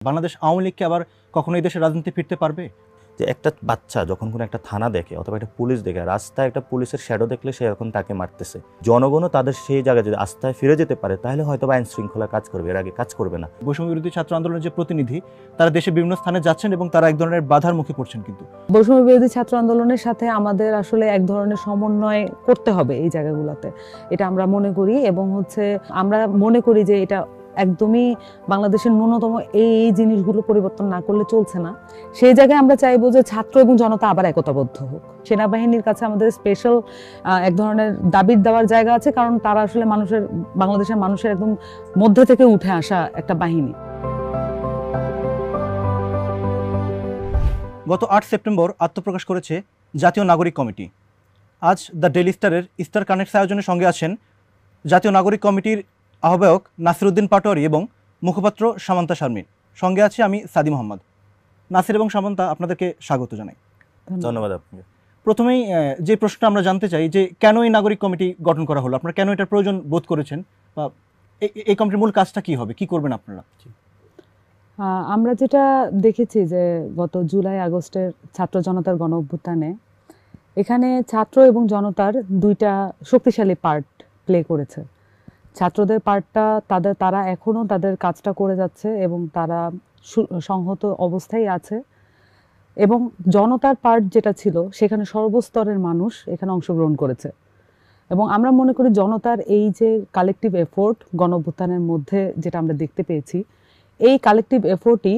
বাংলাদেশ আওয়ামী লীগকে আবার কখনো এই দেশে রাজনীতি ফিরতে পারবে? যে একটা বাচ্চা যখন কোনো একটা থানা দেখে অথবা একটা পুলিশ দেখে, রাস্তায় একটা পুলিশের শ্যাডো দেখলে সে এখন তাকে মারতেছে, জনগণও তাদের সেই জায়গায় যদি আস্থায় ফিরে যেতে পারে তাহলে হয়তো আইন শৃঙ্খলা কাজ করবে, এর আগে কাজ করবে না। বৈষম্য বিরোধী ছাত্র আন্দোলনের যে প্রতিনিধি, তারা দেশে বিভিন্ন স্থানে যাচ্ছেন এবং তারা এক ধরনের বাধার মুখে পড়ছেন। কিন্তু বৈষম্য বিরোধী ছাত্র আন্দোলনের সাথে আমাদের আসলে এক ধরনের সমন্বয় করতে হবে এই জায়গাগুলোতে, এটা আমরা মনে করি। এবং আমরা মনে করি যে এটা একদমই বাংলাদেশের ন্যূনতম এই জিনিসগুলো পরিবর্তন না করলে চলছে না। সেই জায়গায় আমরা চাইবো যে ছাত্র এবং জনতা আবার একতাবদ্ধ হোক। সেনাবাহিনীর কাছে আমাদের স্পেশাল এক ধরনের দাবির দেওয়ার জায়গা আছে, কারণ তারা আসলে বাংলাদেশের মানুষের একদম মধ্যে থেকে উঠে আসা একটা বাহিনী। গত 8 সেপ্টেম্বর আত্মপ্রকাশ করেছে জাতীয় নাগরিক কমিটি। আজ দ্য ডেইলি স্টারের স্টার কানেক্টস আয়োজনের সঙ্গে আছেন জাতীয় নাগরিক কমিটির আহ্বায়ক নাসির উদ্দিন পাটোয়ারি এবং মুখপাত্র সামান্তা শারমিন। সঙ্গে আছে আমি সাদি মোহাম্মদ। নাসির এবং সামান্তা, আপনাদেরকে স্বাগত জানাই। ধন্যবাদ আপনাকে। প্রথমেই যে প্রশ্নটা আমরা জানতে চাই যে কেন এই নাগরিক কমিটি গঠন করা হলো, আপনারা কেন এটার প্রয়োজন বোধ করেছেন, বা এই কমিটির মূল কাজটা কি হবে, কি করবেন আপনারা? আমরা যেটা দেখেছি যে গত জুলাই আগস্টের ছাত্র জনতার গণ অভ্যুত্থানে এখানে ছাত্র এবং জনতার দুইটা শক্তিশালী পার্ট প্লে করেছে। ছাত্রদের পার্টটা তারা এখনো তাদের কাজটা করে যাচ্ছে এবং তারা সংহত অবস্থায় আছে, এবং জনতার পার্ট যেটা ছিল সেখানে সর্বস্তরের মানুষ এখানে অংশগ্রহণ করেছে। এবং আমরা মনে করি জনতার এই যে কালেকটিভ এফোর্ট গণ অভ্যুত্থানের মধ্যে যেটা আমরা দেখতে পেয়েছি, এই কালেকটিভ এফোর্টই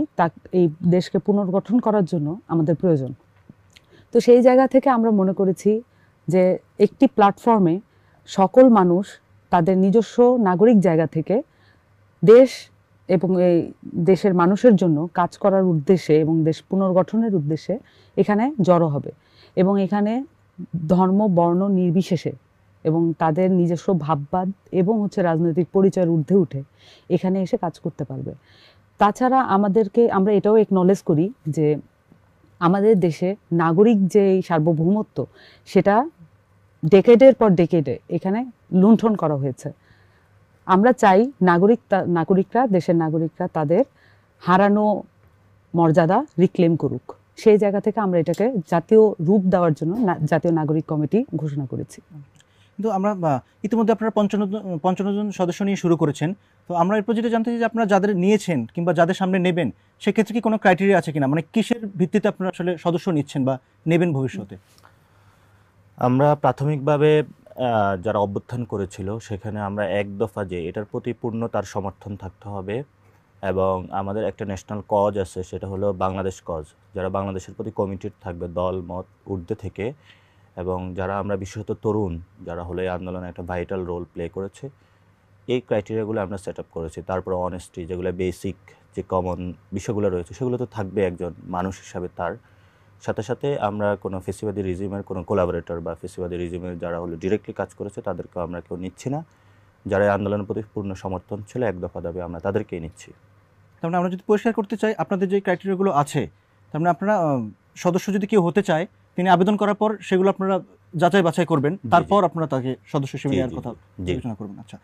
এই দেশকে পুনর্গঠন করার জন্য আমাদের প্রয়োজন। তো সেই জায়গা থেকে আমরা মনে করেছি যে একটি প্ল্যাটফর্মে সকল মানুষ তাদের নিজস্ব নাগরিক জায়গা থেকে দেশ এবং এই দেশের মানুষের জন্য কাজ করার উদ্দেশ্যে এবং দেশ পুনর্গঠনের উদ্দেশ্যে এখানে জড়ো হবে, এবং এখানে ধর্ম বর্ণ নির্বিশেষে এবং তাদের নিজস্ব ভাববাদ এবং রাজনৈতিক পরিচয়ের ঊর্ধ্বে উঠে এখানে এসে কাজ করতে পারবে। তাছাড়া আমরা এটাও একনলেজ করি যে আমাদের দেশে নাগরিক যে সার্বভৌমত্ব, সেটা ডেকেডের পর ডেকেডে এখানে লুণ্ঠন করা হয়েছে। আমরা চাই দেশের নাগরিকরা তাদের হারানো মর্যাদা রিক্লেম করুক। সেই জায়গা থেকে আমরা এটাকে জাতীয় রূপ দেওয়ার জন্য জাতীয় নাগরিক কমিটি ঘোষণা করেছি। কিন্তু আমরা ইতিমধ্যে আপনারা 55 জন সদস্য নিয়ে শুরু করেছেন। তো আমরা এরপর যেটা জানতে চাই যে আপনারা যাদের নিয়েছেন কিংবা যাদের সামনে নেবেন, সেক্ষেত্রে কি কোনো ক্রাইটেরিয়া আছে কিনা, মানে কিসের ভিত্তিতে আপনারা আসলে সদস্য নিচ্ছেন বা নেবেন ভবিষ্যতে? আমরা প্রাথমিকভাবে যারা অভ্যুত্থান করেছিল সেখানে আমরা এক দফা যে এটার প্রতি পূর্ণ তার সমর্থন থাকতে হবে, এবং আমাদের একটা ন্যাশনাল কজ আছে, সেটা হলো বাংলাদেশ কজ। যারা বাংলাদেশের প্রতি কমিটেড থাকবে দল মত ঊর্ধ্বে থেকে, এবং যারা আমরা বিশেষত তরুণ যারা হলো এই আন্দোলনে একটা ভাইটাল রোল প্লে করেছে, এই ক্রাইটেরিয়াগুলো আমরা সেট আপ করেছি। তারপর অনেস্টি, যেগুলো বেসিক যে কমন বিষয়গুলো রয়েছে সেগুলো তো থাকবে একজন মানুষ হিসাবে। তার সাথে সাথে আমরা কোনো ফেসিবাদী রিজিমের কোনো কোলাবোরেটর বা ফেসিবাদী রিজিমের যারা হলো ডিরেক্টলি কাজ করেছে তাদেরকেও আমরা কেউ নিচ্ছি না। যারা আন্দোলনের প্রতি পূর্ণ সমর্থন ছিল এক দফা দাবি, আমরা তাদেরকেই নিচ্ছি। তার মানে আমরা যদি পরিষ্কার করতে চাই, আপনাদের যে ক্রাইটেরিয়াগুলো আছে, তার মানে আপনারা সদস্য যদি কেউ হতে চায় তিনি আবেদন করার পর সেগুলো আপনারা যাচাই বাছাই করবেন, তারপর আপনারা তাকে সদস্য হিসেবে নেওয়ার কথা বিবেচনা করবেন। আচ্ছা,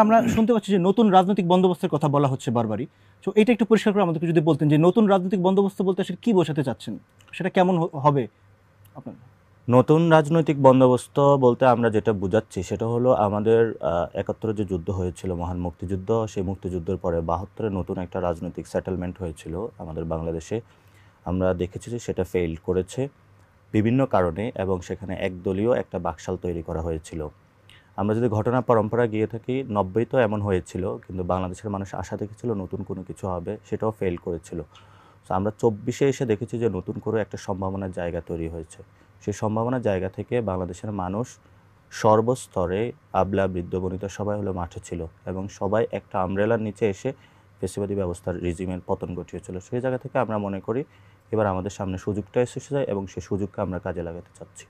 আমরা শুনতে পাচ্ছি যে নতুন রাজনৈতিক বন্দোবস্তের কথা বলা হচ্ছে বারবারই। তো এটা একটু পরিষ্কার করে আমাদেরকে যদি বলতেন যে নতুন রাজনৈতিক বন্দোবস্ত বলতে আসলে কি বোঝাতে চাচ্ছেন, সেটা কেমন হবে আপনার? নতুন রাজনৈতিক বন্দোবস্ত বলতে আমরা যেটা বুঝাচ্ছি সেটা হলো আমাদের ৭১ যে যুদ্ধ হয়েছিল, মহান মুক্তিযুদ্ধ, সেই মুক্তিযুদ্ধের পরে ৭২ নতুন একটা রাজনৈতিক সেটেলমেন্ট হয়েছিল আমাদের বাংলাদেশে। আমরা দেখেছি যে সেটা ফেইল করেছে বিভিন্ন কারণে, এবং সেখানে একদলীয় একটা বাকশাল তৈরি করা হয়েছিল। আমরা যদি ঘটনা পরম্পরা গিয়ে থাকি, ৯০ তো এমন হয়েছিল, কিন্তু বাংলাদেশের মানুষ আশা দেখেছিল নতুন কোনো কিছু হবে, সেটাও ফেল করেছিল। তো আমরা ২৪-এ এসে দেখেছি যে নতুন করে একটা সম্ভাবনার জায়গা তৈরি হয়েছে। সেই সম্ভাবনার জায়গা থেকে বাংলাদেশের মানুষ সর্বস্তরে আবলা বৃদ্ধ বনিতা সবাই হলো মাঠে ছিল, এবং সবাই একটা আমব্রেলার নিচে এসে ফেসিবাদী ব্যবস্থার রিজিমের পতন ঘটিয়েছিল। সেই জায়গা থেকে আমরা মনে করি এবার আমাদের সামনে সুযোগটা এসে যায়, এবং সেই সুযোগকে আমরা কাজে লাগাতে চাচ্ছি।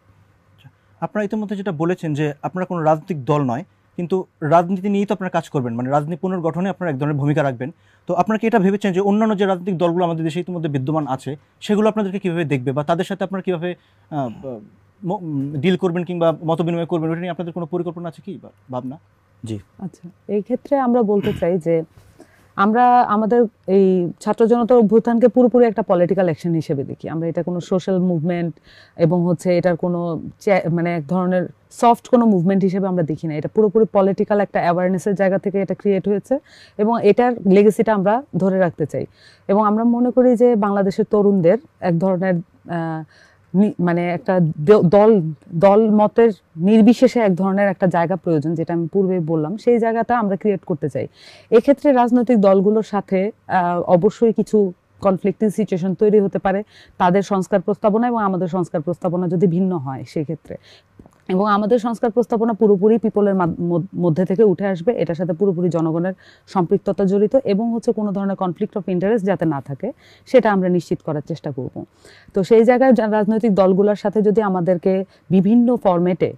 আপনারা ইতিমধ্যে যেটা বলেছেন যে আপনারা কোনো রাজনৈতিক দল নয়, কিন্তু রাজনীতি নিয়েই তো আপনারা কাজ করবেন, মানে রাজনীতি পুনর্গঠনে আপনারা এক ধরনের ভূমিকা রাখবেন। তো আপনারা কি এটা ভেবেছেন যে অন্যান্য যে রাজনৈতিক দলগুলো আমাদের দেশে ইতিমধ্যে বিদ্যমান আছে সেগুলো আপনাদেরকে কীভাবে দেখবে, বা তাদের সাথে আপনারা কীভাবে ডিল করবেন কিংবা মত বিনিময় করবেন, ওটা নিয়ে আপনাদের কোনো পরিকল্পনা আছে কি বা ভাবনা? জি, আচ্ছা, এই ক্ষেত্রে আমরা বলতে চাই যে আমরা আমাদের এই ছাত্র জনতার অভ্যুত্থানকে পুরোপুরি একটা পলিটিক্যাল অ্যাকশন হিসেবে দেখি। আমরা এটা কোনো সোশ্যাল মুভমেন্ট এবং হচ্ছে এটার কোনো মানে এক ধরনের সফট কোনো মুভমেন্ট হিসেবে আমরা দেখি না। এটা পুরোপুরি পলিটিক্যাল একটা অ্যাওয়ারনেসের জায়গা থেকে এটা ক্রিয়েট হয়েছে এবং এটার লেগেসিটা আমরা ধরে রাখতে চাই। এবং আমরা মনে করি যে বাংলাদেশের তরুণদের এক ধরনের মানে একটা দল মতের নির্বিশেষে এক ধরনের একটা জায়গা প্রয়োজন, যেটা আমি পূর্বেই বললাম, সেই জায়গাটা আমরা ক্রিয়েট করতে চাই। এক্ষেত্রে রাজনৈতিক দলগুলোর সাথে অবশ্যই কিছু কনফ্লিক্টিং সিচুয়েশন তৈরি হতে পারে, তাদের সংস্কার প্রস্তাবনা এবং আমাদের সংস্কার প্রস্তাবনা যদি ভিন্ন হয় সেই ক্ষেত্রে। এবং আমাদের সংস্কার প্রস্তাবনা পুরোপুরি পিপলের মধ্যে থেকে উঠে আসবে, এটার সাথে পুরোপুরি জনগণের সম্পৃক্ততা জড়িত এবং হচ্ছে কোনো ধরনের কনফ্লিক্ট অফ ইন্টারেস্ট যাতে না থাকে সেটা আমরা নিশ্চিত করার চেষ্টা করব। তো সেই জায়গায় রাজনৈতিক দলগুলোর সাথে যদি আমাদেরকে বিভিন্ন ফরম্যাটে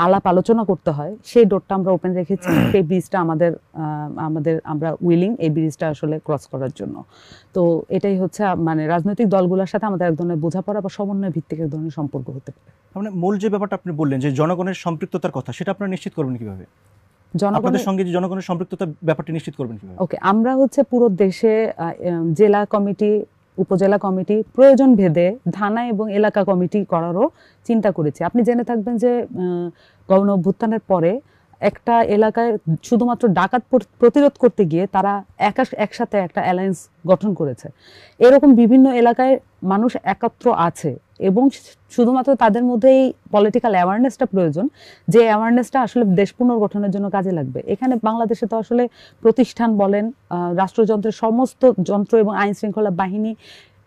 আলাপ আলোচনা করতে হয়, সেই ডোরটা আমরা ওপেন রেখেছি। সেই ব্রিজটা আমরা উইলিং এই ব্রিজটা আসলে ক্রস করার জন্য। তো এটাই হচ্ছে মানে রাজনৈতিক দলগুলোর সাথে আমাদের এক ধরনের বোঝাপড়া বা সমন্বয় ভিত্তিক এক ধরনের সম্পর্ক হতে পারে। মানে মূল যে ব্যাপারটা আপনি বললেন যে জনগণের সম্পৃক্ততার কথা, সেটা আপনারা নিশ্চিত করবেন কিভাবে? আপনাদের সঙ্গে যে জনগণের সম্পৃক্ততার ব্যাপারটি নিশ্চিত করবেন কিভাবে? ওকে, আমরা হচ্ছে পুরো দেশে জেলা কমিটি, উপজেলা কমিটি, প্রয়োজন ভেদে থানা এবং এলাকা কমিটি করারও চিন্তা করেছি। আপনি জেনে থাকবেন যে গণ অভ্যুত্থানের পরে একটা এলাকায় শুধুমাত্র ডাকাত প্রতিরোধ করতে গিয়ে তারা একসাথে একটা অ্যালায়েন্স গঠন করেছে। এরকম বিভিন্ন এলাকায় মানুষ একত্র আছে এবং শুধুমাত্র তাদের মধ্যে এই পলিটিক্যাল অ্যাওয়ারনেসটা প্রয়োজন, যে অ্যাওয়ারনেসটা আসলে দেশ পুনর্গঠনের জন্য কাজে লাগবে। এখানে বাংলাদেশে তো আসলে প্রতিষ্ঠান বলেন, রাষ্ট্রযন্ত্রের সমস্ত যন্ত্র এবং আইন শৃঙ্খলা বাহিনী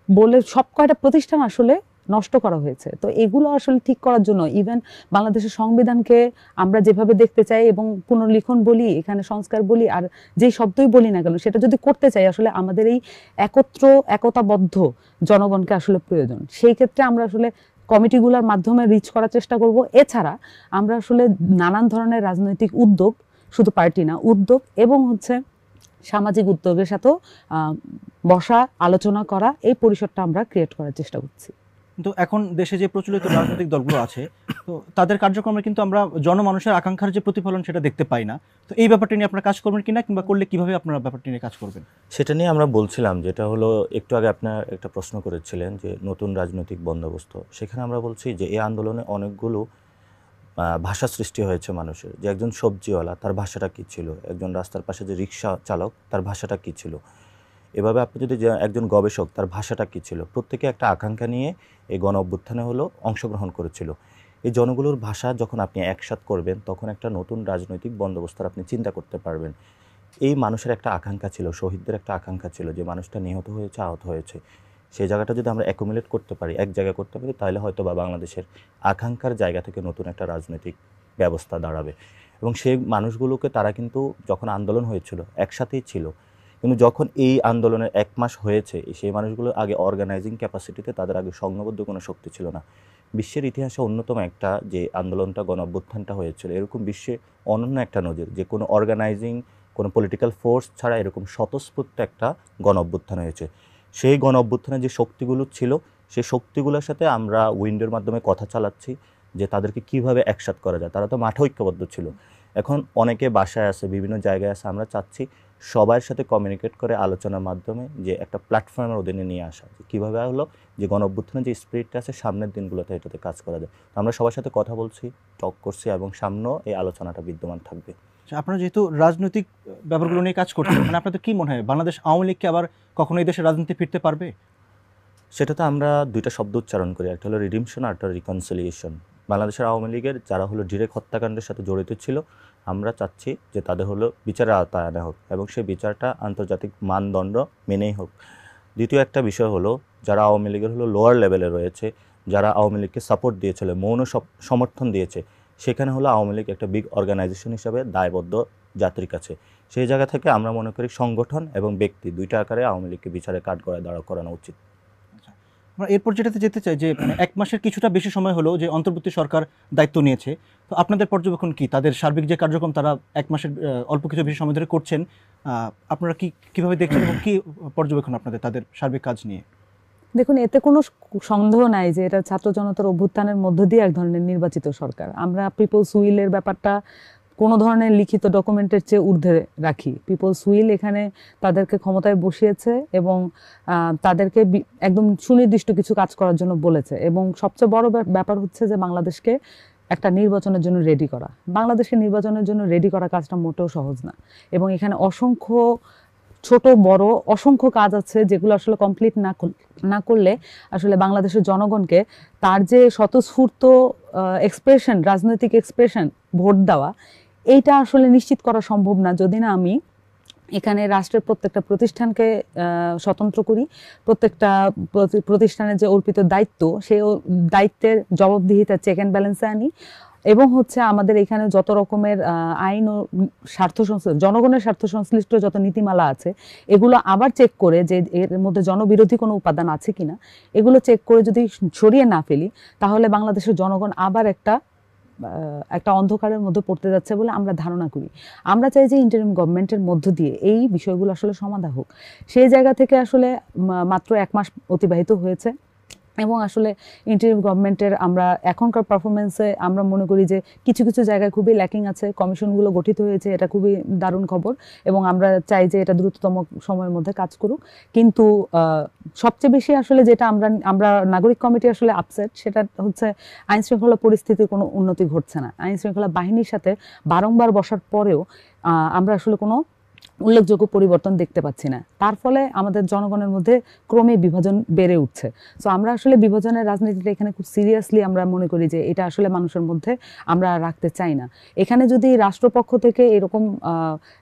বলে সব কয়টা প্রতিষ্ঠান আসলে নষ্ট করা হয়েছে। তো এগুলো আসলে ঠিক করার জন্য ইভেন বাংলাদেশের সংবিধানকে আমরা যেভাবে দেখতে চাই এবং পুনর্লিখন বলি, এখানে সংস্কার বলি, আর যেই শব্দই বলি না কেন, সেটা যদি করতে চাই আসলে আমাদের এই একতাবদ্ধ জনগণকে আসলে প্রয়োজন। সেই ক্ষেত্রে আমরা আসলে কমিটিগুলোর মাধ্যমে রিচ করার চেষ্টা করব। এছাড়া আমরা আসলে নানান ধরনের রাজনৈতিক উদ্যোগ, শুধু পার্টি না, উদ্যোগ এবং হচ্ছে সামাজিক উদ্যোগের সাথেও বসা, আলোচনা করা, এই পরিসরটা আমরা ক্রিয়েট করার চেষ্টা করছি। কিন্তু এখন দেশে যে প্রচলিত রাজনৈতিক দলগুলো আছে, তো তাদের কার্যক্রমে কিন্তু আমরা জনমানুষের আকাঙ্ক্ষার যে প্রতিফলন সেটা দেখতে পাই না। তো এই ব্যাপারটা নিয়ে আপনারা কাজ করবেন কিনা, কিংবা করলে কিভাবে আপনারা ব্যাপারটা নিয়ে কাজ করবেন? সেটা নিয়ে আমরা বলছিলাম, যেটা হলো একটু আগে আপনার একটা প্রশ্ন করেছিলেন যে নতুন রাজনৈতিক বন্দোবস্ত। সেখানে আমরা বলছি যে এই আন্দোলনে অনেকগুলো ভাষা সৃষ্টি হয়েছে মানুষের। যে একজন সবজিওয়ালা, তার ভাষাটা কী ছিল, একজন রাস্তার পাশে যে রিক্সা চালক, তার ভাষাটা কী ছিল, এভাবে আপনি যদি একজন গবেষক, তার ভাষাটা কী ছিল, প্রত্যেকে একটা আকাঙ্ক্ষা নিয়ে এই গণ অভ্যুত্থানে হলো অংশগ্রহণ করেছিল। এই জনগুলোর ভাষা যখন আপনি একসাথ করবেন, তখন একটা নতুন রাজনৈতিক বন্দোবস্তের আপনি চিন্তা করতে পারবেন। এই মানুষের একটা আকাঙ্ক্ষা ছিল, শহীদদের একটা আকাঙ্ক্ষা ছিল যে মানুষটা নিহত হয়েছে, আহত হয়েছে, সেই জায়গাটা যদি আমরা অ্যাকুমুলেট করতে পারি, এক জায়গায় করতে পারি, তাহলে হয়তো বা বাংলাদেশের আকাঙ্ক্ষার জায়গা থেকে নতুন একটা রাজনৈতিক ব্যবস্থা দাঁড়াবে। এবং সেই মানুষগুলোকে তারা কিন্তু যখন আন্দোলন হয়েছিল একসাথেই ছিল, কিন্তু যখন এই আন্দোলনের 1 মাস হয়েছে, সেই মানুষগুলো আগে অর্গানাইজিং ক্যাপাসিটিতে তাদের আগে সংঘবদ্ধ কোনো শক্তি ছিল না। বিশ্বের ইতিহাসে অন্যতম একটা যে আন্দোলনটা, গণ অভ্যুত্থানটা হয়েছিল, এরকম বিশ্বে অনন্য একটা নজির, যে কোনো অর্গানাইজিং কোনো পলিটিক্যাল ফোর্স ছাড়া এরকম স্বতঃস্ফূর্ত একটা গণ অভ্যুত্থান হয়েছে। সেই গণ অভ্যুত্থানের যে শক্তিগুলো ছিল, সেই শক্তিগুলোর সাথে আমরা উইন্ডোর মাধ্যমে কথা চালাচ্ছি যে তাদেরকে কিভাবে একসাথ করা যায়। তারা তো মাঠে ঐক্যবদ্ধ ছিল, এখন অনেকে বাসায় আছে, বিভিন্ন জায়গায় আছে। আমরা চাচ্ছি সবার সাথে কমিউনিকেট করে আলোচনার মাধ্যমে যে একটা প্ল্যাটফর্মের অধীনে নিয়ে আসা, যে কীভাবে হলো যে গণ অভ্যুত্থানের যে স্পিরিটটা আছে সামনের দিনগুলোতে এটাতে কাজ করা যায়। তো আমরা সবার সাথে কথা বলছি, টক করছি, এবং সামনেও এই আলোচনাটা বিদ্যমান থাকবে। আপনারা যেহেতু রাজনৈতিক ব্যাপারগুলো নিয়ে কাজ করছেন, মানে আপনাদের কি মনে হয় বাংলাদেশ আওয়ামী লীগকে আবার কখনো এই দেশের রাজনীতি ফিরতে পারবে? সেটা তো আমরা দুইটা শব্দ উচ্চারণ করি, একটা হলো রিডিমশন আর একটা রিকনসিলিয়েশন। বাংলাদেশের আওয়ামী লীগের যারা হলো ডিরেক্ট হত্যাকাণ্ডের সাথে জড়িত ছিল, আমরা চাচ্ছি যে তাদের হলো বিচারের আওতায় আনা হোক এবং সেই বিচারটা আন্তর্জাতিক মানদণ্ড মেনেই হোক। দ্বিতীয় একটা বিষয় হলো যারা আওয়ামী লীগের হলো লোয়ার লেভেলে রয়েছে, যারা আওয়ামী লীগকে সাপোর্ট দিয়েছিল, মৌন সমর্থন দিয়েছে, সেখানে হলো আওয়ামী লীগ একটা বিগ অর্গানাইজেশন হিসাবে দায়বদ্ধ জাতির কাছে। সেই জায়গা থেকে আমরা মনে করি সংগঠন এবং ব্যক্তি দুইটা আকারে আওয়ামী লীগকে বিচারে কাঠগড়ায় দাঁড়া করানো উচিত। আমরা এরপর যেটাতে যেতে চাই যে 1 মাসের কিছুটা বেশি সময় হলো যে অন্তর্বর্তী সরকার দায়িত্ব নিয়েছে, তো আপনাদের পর্যবেক্ষণ কি? তাদের সার্বিক যে কার্যক্রম তারা 1 মাসের অল্প কিছু বেশি সময় ধরে করছেন, আপনারা কিভাবে দেখছেন এবং কি পর্যবেক্ষণ আপনাদের তাদের সার্বিক কাজ নিয়ে? দেখুন, এতে কোনো সন্দেহ নাই যে এটা ছাত্র জনতার অভ্যুত্থানের মধ্য দিয়ে এক ধরনের নির্বাচিত সরকার। আমরা পিপলস উইলের ব্যাপারটা কোনো ধরনের লিখিত ডকুমেন্টের চেয়ে ঊর্ধ্বে রাখি। পিপলস উইল এখানে তাদেরকে ক্ষমতায় বসিয়েছে এবং তাদেরকে একদম সুনির্দিষ্ট কিছু কাজ করার জন্য বলেছে। এবং সবচেয়ে বড় ব্যাপার হচ্ছে যে বাংলাদেশকে একটা নির্বাচনের জন্য রেডি করা। বাংলাদেশকে নির্বাচনের জন্য রেডি করা কাজটা মোটেও সহজ না, এবং এখানে অসংখ্য ছোট বড় অসংখ্য কাজ আছে যেগুলো আসলে কমপ্লিট না করলে আসলে বাংলাদেশের জনগণকে তার যে স্বতঃস্ফূর্ত এক্সপ্রেশন, রাজনৈতিক এক্সপ্রেশন, ভোট দেওয়া, এইটা আসলে নিশ্চিত করা সম্ভব না যদি না আমি এখানে রাষ্ট্রের প্রত্যেকটা প্রতিষ্ঠানকে স্বতন্ত্র করি, প্রত্যেকটা প্রতিষ্ঠানের যে অর্পিত দায়িত্ব, সেই দায়িত্বের জবাবদিহিতা চেক অ্যান্ড ব্যালেন্সে আনি, এবং হচ্ছে আমাদের এখানে যত রকমের আইন ও স্বার্থ জনগণের স্বার্থ সংশ্লিষ্ট যত নীতিমালা আছে এগুলো আবার চেক করে যে এর মধ্যে জনবিরোধী কোনো উপাদান আছে কিনা, এগুলো চেক করে যদি সরিয়ে না ফেলি তাহলে বাংলাদেশের জনগণ আবার একটা অন্ধকারের মধ্যে পড়তে যাচ্ছে বলে আমরা ধারণা করি। আমরা চাই যে ইন্টারিম গভর্নমেন্টের মধ্য দিয়ে এই বিষয়গুলো আসলে সমাধান হোক। সেই জায়গা থেকে আসলে মাত্র 1 মাস অতিবাহিত হয়েছে এবং আসলে ইন্টারিম গভর্নমেন্টের আমরা এখনকার পারফরমেন্সে আমরা মনে করি যে কিছু কিছু জায়গায় খুবই ল্যাকিং আছে। কমিশনগুলো গঠিত হয়েছে, এটা খুবই দারুণ খবর, এবং আমরা চাই যে এটা দ্রুততম সময়ের মধ্যে কাজ করুক। কিন্তু সবচেয়ে বেশি আসলে যেটা আমরা নাগরিক কমিটি আসলে আপসেট, সেটা হচ্ছে আইন শৃঙ্খলা পরিস্থিতির কোনো উন্নতি ঘটছে না। আইন শৃঙ্খলা বাহিনীর সাথে বারংবার বসার পরেও আমরা আসলে কোনো উল্লেখযোগ্য পরিবর্তন দেখতে পাচ্ছি না। তার ফলে আমাদের জনগণের মধ্যে ক্রমে বিভাজন বেড়ে উঠছে। সো আমরা আসলে বিভাজনের রাজনীতিটা এখানে খুব সিরিয়াসলি আমরা মনে করি যে এটা আসলে মানুষের মধ্যে আমরা রাখতে চাই না। এখানে যদি রাষ্ট্রপক্ষ থেকে এরকম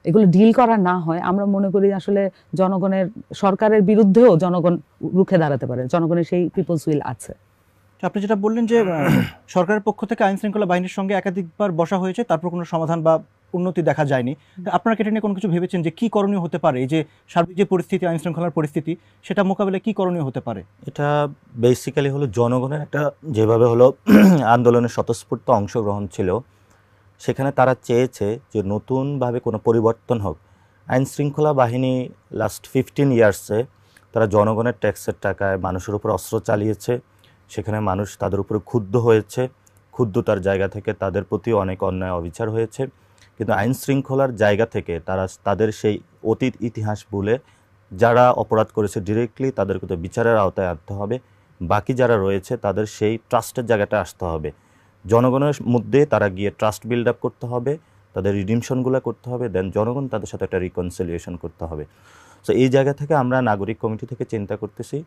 এগুলো ডিল করা না হয়, আমরা মনে করি আসলে জনগণের, সরকারের বিরুদ্ধেও জনগণ রুখে দাঁড়াতে পারে। জনগণের সেই পিপলস উইল আছে। আপনি যেটা বললেন যে সরকারের পক্ষ থেকে আইন শৃঙ্খলা বাহিনীর সঙ্গে একাধিকবার বসা হয়েছে, তারপর কোনো সমাধান বা উন্নতি দেখা যায়নি। আপনারা কেটে নিয়ে কোনো কিছু ভেবেছেন যে কি করণীয় হতে পারে? এই যে সার্বিক যে পরিস্থিতি, আইন শৃঙ্খলার পরিস্থিতি, সেটা মোকাবেলায় কি করণীয় হতে পারে? এটা বেসিক্যালি হলো জনগণের একটা, যেভাবে হলো আন্দোলনের স্বতঃস্ফূর্ত অংশগ্রহণ ছিল, সেখানে তারা চেয়েছে যে নতুনভাবে কোনো পরিবর্তন হোক। আইন শৃঙ্খলা বাহিনী লাস্ট 15 ইয়ার্সে তারা জনগণের ট্যাক্সের টাকায় মানুষের উপর অস্ত্র চালিয়েছে, সেখানে মানুষ তাদের উপরে ক্ষুব্ধ হয়েছে, ক্ষুব্ধতার জায়গা থেকে তাদের প্রতি অনেক অন্যায় অবিচার হয়েছে। কিন্তু আইন শৃঙ্খলার জায়গা থেকে তারা তাদের সেই অতীত ইতিহাস ভুলে যারা অপরাধ করেছে ডিরেক্টলি তাদেরকে তো বিচারের আওতায় আনতে হবে, বাকি যারা রয়েছে তাদের সেই ট্রাস্টের জায়গাটা আসতে হবে। জনগণের মধ্যে তারা গিয়ে ট্রাস্ট বিল্ড আপ করতে হবে, তাদের রিডিমশনগুলো করতে হবে, দেন জনগণ তাদের সাথে একটা রিকনসিলিয়েশন করতে হবে। সো এই জায়গা থেকে আমরা নাগরিক কমিটি থেকে চিন্তা করতেছি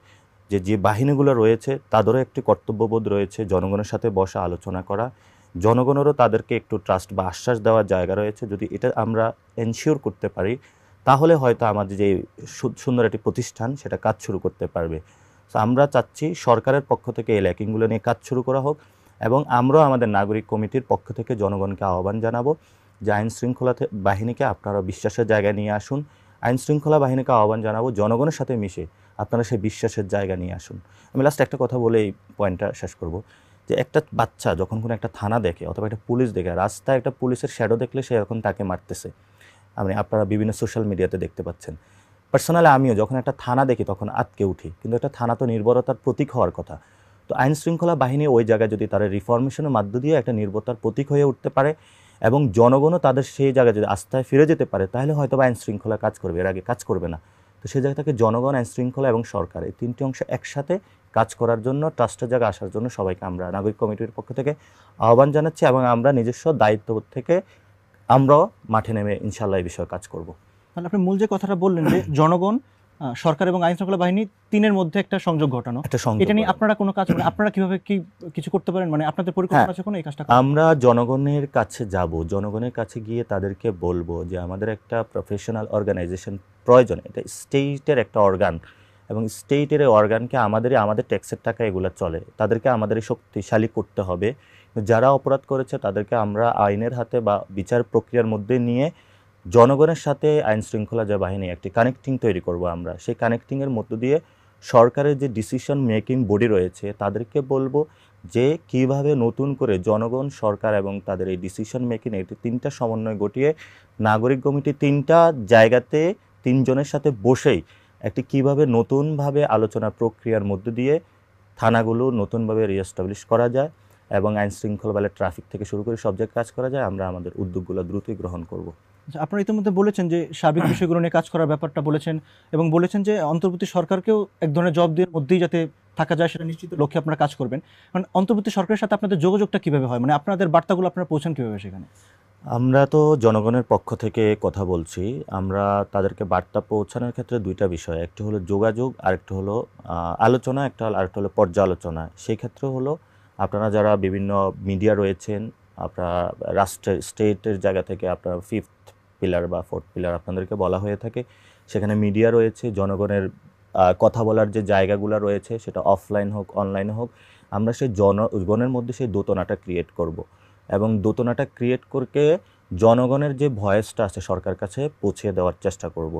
যে যে বাহিনীগুলো রয়েছে তাদেরও একটি কর্তব্যবোধ রয়েছে জনগণের সাথে বসা আলোচনা করা, জনগণেরও তাদেরকে একটু ট্রাস্ট বা আশ্বাস দেওয়ার জায়গা রয়েছে। যদি এটা আমরা এনশিওর করতে পারি তাহলে হয়তো আমাদের যে সুন্দর একটি প্রতিষ্ঠান সেটা কাজ শুরু করতে পারবে। সো আমরা চাচ্ছি সরকারের পক্ষ থেকে এই ল্যাকিংগুলো নিয়ে কাজ শুরু করা হোক, এবং আমরাও আমাদের নাগরিক কমিটির পক্ষ থেকে জনগণকে আহ্বান জানাবো যে আইন শৃঙ্খলা বাহিনীকে আপনারা বিশ্বাসের জায়গায় নিয়ে আসুন। আইন শৃঙ্খলা বাহিনীকে আহ্বান জানাবো জনগণের সাথে মিশে আপনারা সেই বিশ্বাসের জায়গা নিয়ে আসুন। আমি লাস্ট একটা কথা বলে এই পয়েন্টটা শেষ করব, যে একটা বাচ্চা যখন কোনো একটা থানা দেখে অথবা একটা পুলিশ দেখে, রাস্তায় একটা পুলিশের শ্যাডো দেখলে সে এখন তাকে মারতেছে, আপনারা বিভিন্ন সোশ্যাল মিডিয়াতে দেখতে পাচ্ছেন। পার্সোনালি আমিও যখন একটা থানা দেখি তখন আটকে উঠি, কিন্তু একটা থানা তো নির্ভরতার প্রতীক হওয়ার কথা। তো আইন শৃঙ্খলা বাহিনী ওই জায়গায় যদি তারা রিফরমেশনের মাধ্য দিয়ে একটা নির্ভরতার প্রতীক হয়ে উঠতে পারে এবং জনগণও তাদের সেই জায়গায় যদি আস্থায় ফিরে যেতে পারে, তাহলে হয়তো আইন শৃঙ্খলা কাজ করবে, এর আগে কাজ করবে না। তো সেই জায়গা থেকে জনগণ, আইন শৃঙ্খলা এবং সরকার এই তিনটি অংশ একসাথে কাজ করার জন্য, ট্রাস্টের জায়গায় আসার জন্য সবাইকে আমরা নাগরিক কমিটির পক্ষ থেকে আহ্বান জানাচ্ছি, এবং আমরা নিজস্ব দায়িত্ববোধ থেকে আমরাও মাঠে নেমে ইনশাল্লাহ এই বিষয়ে কাজ করব। তাহলে আপনি মূল যে কথাটা বললেন যে জনগণ, সরকার এবং আইন শৃঙ্খলা বাহিনী তিনের মধ্যে একটা সংযোগ ঘটানো, এটা নিয়ে আপনারা কোনো কাজ, আপনারা কিভাবে কিছু করতে পারেন, মানে আপনাদের পরিকল্পনা আছে কোনো এই কাজটা? আমরা জনগণের কাছে যাব, জনগণের কাছে গিয়ে তাদেরকে বলবো যে আমাদের একটা প্রফেশনাল অর্গানাইজেশন প্রয়োজন, এটা স্টেটের একটা অর্গান, এবং স্টেটের অর্গানকে আমাদের ট্যাক্সের টাকা এগুলো চলে, তাদেরকে আমাদের শক্তিশালী করতে হবে। যারা অপরাধ করেছে তাদেরকে আমরা আইনের হাতে বা বিচার প্রক্রিয়ার মধ্যে নিয়ে জনগণের সাথে আইন শৃঙ্খলা যে বাহিনী একটি কানেক্টিং তৈরি করব। আমরা সেই কানেক্টিংয়ের মধ্য দিয়ে সরকারের যে ডিসিশন মেকিং বডি রয়েছে তাদেরকে বলবো যে কিভাবে নতুন করে জনগণ, সরকার এবং তাদের এই ডিসিশন মেকিং একটি তিনটা সমন্বয় ঘটিয়ে নাগরিক কমিটি তিনটা জায়গাতে তিনজনের সাথে বসেই একটি কিভাবে নতুনভাবে আলোচনা প্রক্রিয়ার মধ্য দিয়ে থানাগুলো নতুনভাবে রিএস্টাবলিশ করা যায় এবং আইন শৃঙ্খলা বলে ট্রাফিক থেকে শুরু করে সব জায়গায় কাজ করা যায়, আমরা আমাদের উদ্যোগগুলো দ্রুতই গ্রহণ করব। আচ্ছা, আপনারা ইতিমধ্যে বলেছেন যে সার্বিক বিষয়গুলো নিয়ে কাজ করার ব্যাপারটা বলেছেন এবং বলেছেন যে অন্তর্বর্তী সরকারকেও এক ধরনের জবাবদিহির মধ্যেই যাতে থাকা যায় সেটা নিশ্চিত লক্ষ্যে আপনারা কাজ করবেন। মানে অন্তর্বর্তী সরকারের সাথে আপনাদের যোগাযোগটা কিভাবে হয়, মানে আপনাদের বার্তাগুলো আপনারা পৌঁছান কিভাবে সেখানে? আমরা তো জনগণের পক্ষ থেকে কথা বলছি, আমরা তাদেরকে বার্তা পৌঁছানোর ক্ষেত্রে দুইটা বিষয়, একটা হলো যোগাযোগ, আরেকটা হলো আলোচনা, আরেকটা হলো পর্যালোচনা। সেই ক্ষেত্রে হলো আপনারা যারা বিভিন্ন মিডিয়া রয়েছেন, আপনারা রাষ্ট্রের স্টেটের জায়গা থেকে আপনারা 5th পিলার বা 4th পিলার আপনাদেরকে বলা হয়ে থাকে, সেখানে মিডিয়া রয়েছে, জনগণের কথা বলার যে জায়গাগুলো রয়েছে সেটা অফলাইন হোক অনলাইনে হোক, আমরা সেই জনগণের মধ্যে সেই দোতনাটা ক্রিয়েট করব এবং দোতনাটা ক্রিয়েট করকে জনগণের যে ভয়েসটা আছে সরকার কাছে পৌঁছে দেওয়ার চেষ্টা করব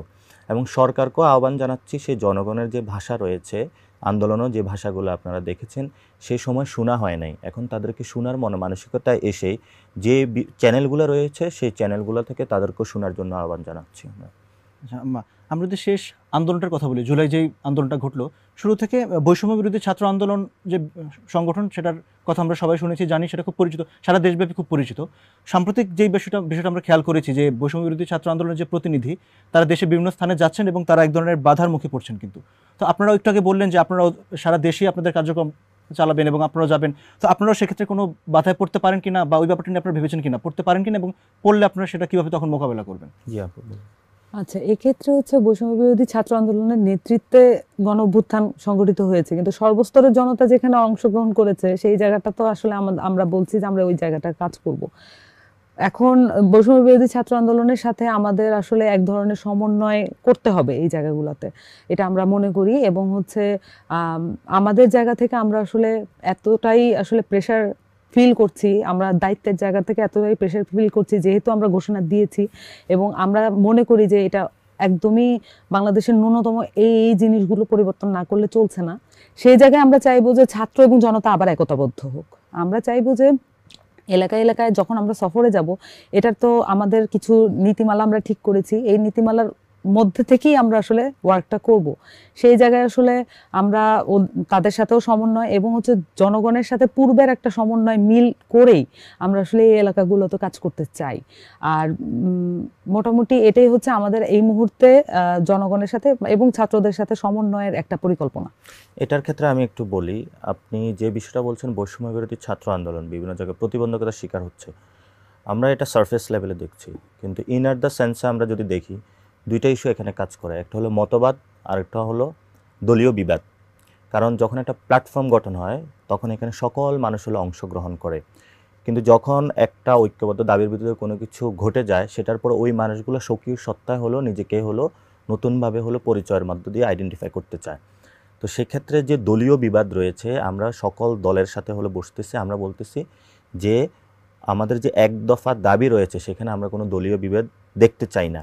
এবং সরকারকেও আহ্বান জানাচ্ছি সেই জনগণের যে ভাষা রয়েছে, আন্দোলনও যে ভাষাগুলো আপনারা দেখেছেন সেই সময় শোনা হয় নাই, এখন তাদেরকে শোনার মানসিকতায় এসেই যে চ্যানেলগুলো রয়েছে সেই চ্যানেলগুলো থেকে তাদেরকেও শোনার জন্য আহ্বান জানাচ্ছি আমরা। আচ্ছা, আমরা যদি শেষ আন্দোলনটার কথা বলি, জুলাই যেই আন্দোলনটা ঘটলো, শুরু থেকে বৈষম্য বিরোধী ছাত্র আন্দোলন যে সংগঠন, সেটার কথা আমরা সবাই শুনেছি, জানি, সেটা খুব পরিচিত, সারা দেশব্যাপী খুব পরিচিত। সাম্প্রতিক যেই বিষয়টা আমরা খেয়াল করেছি যে বৈষম্য বিরোধী ছাত্র আন্দোলনের যে প্রতিনিধি, তারা দেশে বিভিন্ন স্থানে যাচ্ছেন এবং তারা এক ধরনের বাধার মুখে পড়ছেন। কিন্তু তো আপনারাও একটু আগে বললেন যে আপনারাও সারা দেশেই আপনাদের কার্যক্রম চালাবেন এবং আপনারাও যাবেন, তো আপনারাও সেক্ষেত্রে কোনো বাধায় পড়তে পারেন কিনা বা ওই ব্যাপারটা নিয়ে আপনারা ভেবেছেন কিনা, পড়তে পারেন কিনা, এবং পড়লে আপনারা সেটা কীভাবে তখন মোকাবেলা করবেন? জি আপু। আচ্ছা, এক্ষেত্রে হচ্ছে বৈষম্য বিরোধী ছাত্র আন্দোলনের নেতৃত্বে গণ অভ্যুত্থান সংগঠিত হয়েছে, কিন্তু সর্বস্তরের জনতা যেখানে অংশগ্রহণ করেছে সেই জায়গাটা তো আসলে আমরা বলছি যে আমরা ওই জায়গাটা কাজ করব। এখন বৈষম্য বিরোধী ছাত্র আন্দোলনের সাথে আমাদের আসলে এক ধরনের সমন্বয় করতে হবে এই জায়গাগুলোতে, এটা আমরা মনে করি। এবং হচ্ছে আমাদের জায়গা থেকে আমরা আসলে এতটাই আসলে প্রেশার ফিল করছি, আমরা দায়িত্বের জায়গা থেকে এতটাই প্রেশার ফিল করছি যেহেতু আমরা ঘোষণা দিয়েছি এবং আমরা মনে করি যে এটা একদমই বাংলাদেশের ন্যূনতম এই জিনিসগুলো পরিবর্তন না করলে চলছে না। সেই জায়গায় আমরা চাইবো যে ছাত্র এবং জনতা আবার একতাবদ্ধ হোক। আমরা চাইবো যে এলাকায় এলাকায় যখন আমরা সফরে যাব, এটার তো আমাদের কিছু নীতিমালা আমরা ঠিক করেছি, এই নীতিমালার মধ্যে থেকেই আমরা আসলে ওয়ার্কটা করব। সেই জায়গায় আসলে আমরা তাদের সাথেও সমন্বয় এবং হচ্ছে জনগণের সাথে পূর্বের একটা সমন্বয় মিল করেই আমরা আসলে এই এলাকাগুলোতে কাজ করতে চাই। আর মোটামুটি এটাই হচ্ছে আমাদের এই মুহূর্তে জনগণের সাথে এবং ছাত্রদের সাথে সমন্বয়ের একটা পরিকল্পনা। এটার ক্ষেত্রে আমি একটু বলি, আপনি যে বিষয়টা বলছেন বৈষম্য বিরোধী ছাত্র আন্দোলন বিভিন্ন জায়গায় প্রতিবন্ধকতার শিকার হচ্ছে, আমরা এটা সারফেস লেভেলে দেখছি, কিন্তু ইনার দ্য সেন্সে আমরা যদি দেখি দুইটা ইস্যু এখানে কাজ করে, একটা হলো মতবাদ আর একটা হলো দলীয় বিবাদ। কারণ যখন একটা প্ল্যাটফর্ম গঠন হয় তখন এখানে সকল মানুষ হলো অংশগ্রহণ করে, কিন্তু যখন একটা ঐক্যবদ্ধ দাবির বিরুদ্ধে কোনো কিছু ঘটে যায় সেটার পর ওই মানুষগুলো স্বকীয় সত্তায় হলো নিজেকে হলো নতুনভাবে হলো পরিচয়ের মধ্য দিয়ে আইডেন্টিফাই করতে চায়। তো সেক্ষেত্রে যে দলীয় বিবাদ রয়েছে, আমরা সকল দলের সাথে হলো বসতেছি, আমরা বলতেছি যে আমাদের যে এক দফা দাবি রয়েছে সেখানে আমরা কোনো দলীয় বিভেদ দেখতে চাই না।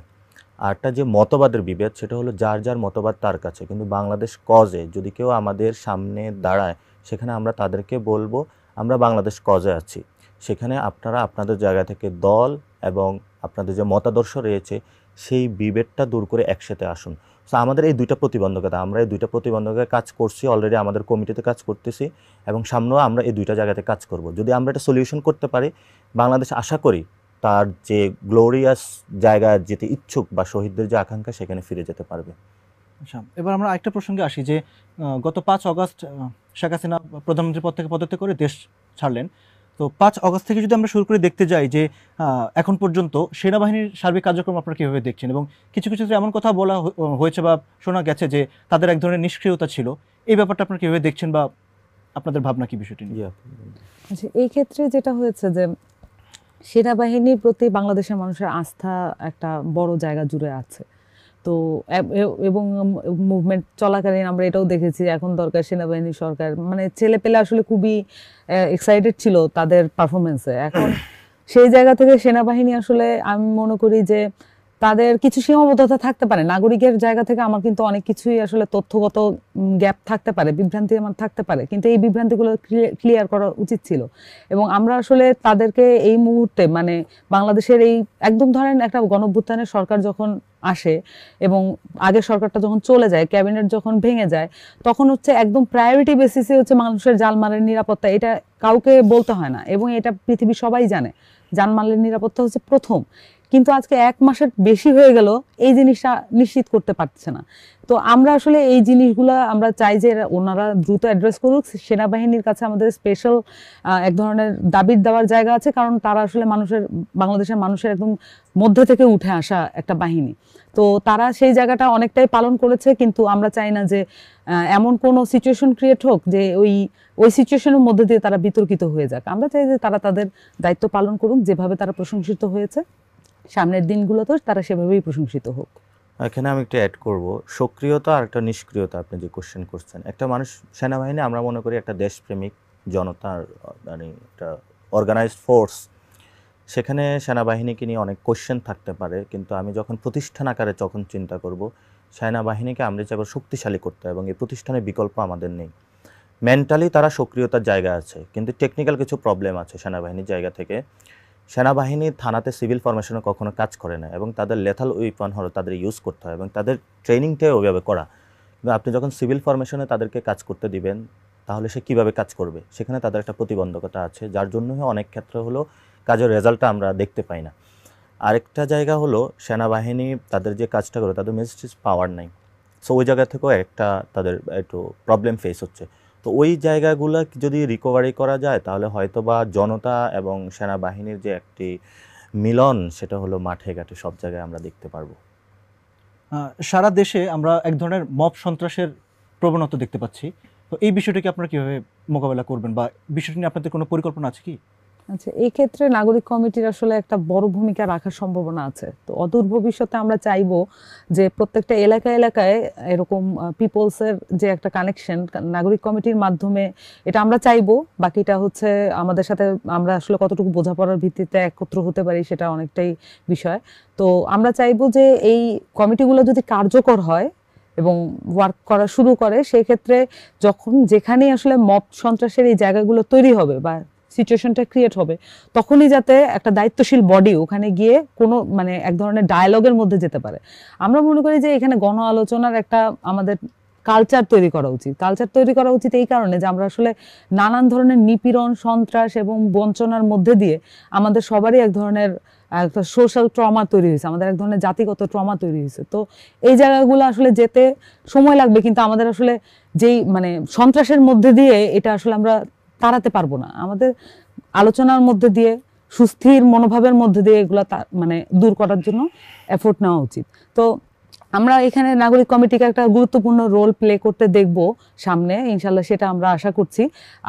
আরটা যে মতবাদের বিভেদ সেটা হলো যার যার মতবাদ তার কাছে, কিন্তু বাংলাদেশ কজে যদি কেউ আমাদের সামনে দাঁড়ায় সেখানে আমরা তাদেরকে বলবো আমরা বাংলাদেশ কজে আছি, সেখানে আপনারা আপনাদের জায়গা থেকে দল এবং আপনাদের যে মতাদর্শ রয়েছে সেই বিভেদটা দূর করে একসাথে আসুন। সো আমাদের এই দুইটা প্রতিবন্ধকতা, আমরা এই দুইটা প্রতিবন্ধকতায় কাজ করছি অলরেডি, আমাদের কমিটিতে কাজ করতেছি এবং সামনেও আমরা এই দুইটা জায়গাতে কাজ করব। যদি আমরা এটা সলিউশন করতে পারি, বাংলাদেশ আশা করি তার যে গ্লোরিয়াস জায়গা যেতে ইচ্ছুক বা শহীদদের যে আকাঙ্ক্ষা সেখানে ফিরে যেতে পারবে। আচ্ছা, এবার আমরা আরেকটা প্রসঙ্গে আসি যে গত 5 অগস্ট শেখ হাসিনা প্রধানমন্ত্রীর পদ থেকে পদত্যাগ করে দেশ ছাড়লেন। তো 5 অগস্ট থেকে যদি আমরা শুরু করে দেখতে যাই যে এখন পর্যন্ত সেনাবাহিনীর সার্বিক কার্যক্রম আপনারা কীভাবে দেখছেন, এবং কিছু কিছু ক্ষেত্রে এমন কথা বলা হয়েছে বা শোনা গেছে যে তাদের এক ধরনের নিষ্ক্রিয়তা ছিল, এই ব্যাপারটা আপনারা কীভাবে দেখছেন বা আপনাদের ভাবনা কি বিষয়টি নিয়ে? আচ্ছা, এই ক্ষেত্রে যেটা হয়েছে যে সেনাবাহিনীর প্রতি বাংলাদেশের মানুষের আস্থা একটা বড় জায়গা জুড়ে আছে। তো এবং মুভমেন্ট চলাকালীন আমরা এটাও দেখেছি এখন দরকার সেনাবাহিনী সরকার, মানে ছেলে পেলে আসলে খুবই এক্সাইটেড ছিল তাদের পারফরমেন্সে। এখন সেই জায়গা থেকে সেনাবাহিনী আসলে আমি মনে করি যে তাদের কিছু সীমাবদ্ধতা থাকতে পারে, নাগরিকের জায়গা থেকে আমার কিন্তু অনেক কিছুই আসলে তথ্যগত গ্যাপ থাকতে পারে, বিভ্রান্তি আমার থাকতে পারে, কিন্তু এই বিভ্রান্তিগুলো ক্লিয়ার করা উচিত ছিল। এবং আমরা আসলে তাদেরকে এই মুহূর্তে মানে বাংলাদেশের এই একদম ধরেন একটা গণঅভ্যুত্থানের সরকার যখন আসে এবং আগের সরকারটা যখন চলে যায়, ক্যাবিনেট যখন ভেঙে যায়, তখন হচ্ছে একদম প্রায়োরিটি বেসিসে হচ্ছে মানুষের জানমালের নিরাপত্তা, এটা কাউকে বলতে হয় না, এবং এটা পৃথিবী সবাই জানে জানমালের নিরাপত্তা হচ্ছে প্রথম। কিন্তু আজকে 1 মাসের বেশি হয়ে গেল এই জিনিসটা নিশ্চিত করতে পারছে না। তো আমরা আসলে এই জিনিসগুলো আমরা চাই যে ওনারা দ্রুত অ্যাড্রেস করুক। সেনাবাহিনীর কাছে আমাদের স্পেশাল এক ধরনের দাবির দেওয়ার জায়গা আছে, কারণ তারা আসলে বাংলাদেশের মানুষের একদম মধ্যে থেকে উঠে আসা একটা বাহিনী। তো তারা সেই জায়গাটা অনেকটাই পালন করেছে, কিন্তু আমরা চাই না যে এমন কোনো সিচুয়েশন ক্রিয়েট হোক যে ওই সিচুয়েশনের মধ্যে দিয়ে তারা বিতর্কিত হয়ে যাক। আমরা চাই যে তারা তাদের দায়িত্ব পালন করুক, যেভাবে তারা প্রশংসিত হয়েছে সামনের দিনগুলোতেও তারা সেভাবেই প্রশংসিত হোক। এখানে আমি একটু অ্যাড করব, সক্রিয়তা আর একটা নিষ্ক্রিয়তা আপনি যে কোশ্চেন করছেন। একটা মানুষ, সেনাবাহিনী আমরা মনে করি একটা দেশপ্রেমিক জনতার মানে একটা অর্গানাইজড ফোর্স, সেখানে সেনাবাহিনীকে নিয়ে অনেক কোশ্চেন থাকতে পারে, কিন্তু আমি যখন প্রতিষ্ঠান আকারে যখন চিন্তা করব, সেনাবাহিনীকে আমরা চাইব শক্তিশালী করতে, এবং এই প্রতিষ্ঠানের বিকল্প আমাদের নেই। মেন্টালি তারা সক্রিয়তার জায়গা আছে, কিন্তু টেকনিক্যাল কিছু প্রবলেম আছে সেনাবাহিনীর জায়গা থেকে। সেনাবাহিনী থানাতে সিভিল ফরমেশনে কখনো কাজ করে না, এবং তাদের লেথাল উইপন হলো তাদের ইউজ করতে হয়, এবং তাদের ট্রেনিংটাই ওইভাবে করা। কিন্তু আপনি যখন সিভিল ফরমেশনে তাদেরকে কাজ করতে দিবেন, তাহলে সে কীভাবে কাজ করবে? সেখানে তাদের একটা প্রতিবন্ধকতা আছে, যার জন্য অনেক ক্ষেত্রে হলো কাজের রেজাল্টটা আমরা দেখতে পাই না। আরেকটা জায়গা হলো সেনাবাহিনী তাদের যে কাজটা করে তাদের ম্যাজিস্ট্রেট পাওয়ার নাই, সো ওই জায়গা থেকেও একটা তাদের একটু প্রবলেম ফেস হচ্ছে। তো ওই জায়গাগুলো যদি রিকভারি করা যায়, তাহলে হয়তো বা জনতা এবং সেনাবাহিনীর যে একটি মিলন, সেটা হলো মাঠে ঘাটে সব জায়গায় আমরা দেখতে পারবো। সারা দেশে আমরা এক ধরনের মব সন্ত্রাসের প্রবণতা দেখতে পাচ্ছি। তো এই বিষয়টাকে আপনারা কিভাবে মোকাবেলা করবেন, বা বিষয়টি নিয়ে আপনাদের কোনো পরিকল্পনা আছে কি? আচ্ছা, এই ক্ষেত্রে নাগরিক কমিটির আসলে একটা বড় ভূমিকা রাখার সম্ভাবনা আছে। তো অদূর ভবিষ্যতে আমরা চাইবো যে প্রত্যেকটা এলাকায় এরকম পিপলসের যে একটা কানেকশন নাগরিক কমিটির মাধ্যমে, এটা আমরা চাইবো। বাকিটা হচ্ছে আমাদের সাথে আমরা আসলে কতটুকু বোঝাপড়ার ভিত্তিতে একত্র হতে পারি, সেটা অনেকটাই বিষয়। তো আমরা চাইবো যে এই কমিটিগুলো যদি কার্যকর হয় এবং ওয়ার্ক করা শুরু করে, সেই ক্ষেত্রে যখন যেখানেই আসলে মব সন্ত্রাসের এই জায়গাগুলো তৈরি হবে বা সিচুয়েশনটা ক্রিয়েট হবে, তখনই যাতে একটা দায়িত্বশীল বডি ওখানে গিয়ে কোনো মানে এক ধরনের ডায়ালগের মধ্যে যেতে পারে। আমরা মনে করি যে এখানে গণ আলোচনার একটা আমাদের কালচার তৈরি করা উচিত এই কারণে যে আমরা আসলে নানান ধরনের নিপীড়ন, সন্ত্রাস এবং বঞ্চনার মধ্যে দিয়ে আমাদের সবারই এক ধরনের একটা সোশ্যাল ট্রমা তৈরি হয়েছে, আমাদের এক ধরনের জাতিগত ট্রমা তৈরি হয়েছে। তো এই জায়গাগুলো আসলে যেতে সময় লাগবে, কিন্তু আমাদের আসলে যেই মানে সন্ত্রাসের মধ্যে দিয়ে এটা আসলে আমরা তাড়াতে পারবো না। আমাদের আলোচনার মধ্যে দিয়ে, সুস্থির মনোভাবের মধ্যে দিয়ে এগুলো মানে দূর করার জন্য এফোর্ট নেওয়া উচিত। তো আমরা এখানে নাগরিক কমিটিকে একটা গুরুত্বপূর্ণ রোল প্লে করতে দেখব সামনে, ইনশাল্লাহ সেটা আমরা আশা করছি।